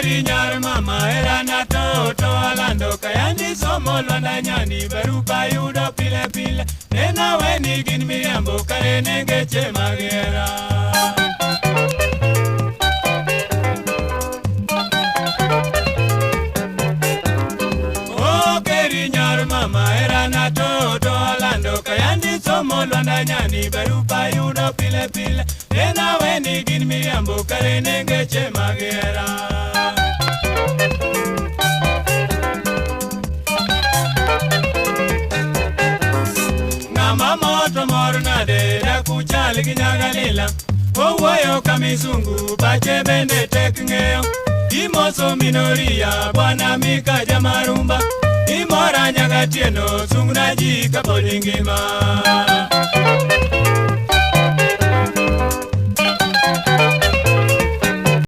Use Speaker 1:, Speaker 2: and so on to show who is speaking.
Speaker 1: Okeri nyar mama erana to alando kayandi somo lwanda nyani berupa yudo pile pile nena weni gin miriambo kare nengeche magera. Okeri nyar mama erana to alando kayandi somo lwanda nyani berupa yudo pile pile nena weni gin miriambo kare nengeche magera. Moto mornade da kuchal ginyagalila owoyo kamisungu bache bende tekngeo imoso minoria bwana mika jamarumba imora nyagatieno sungna ji kapodingima.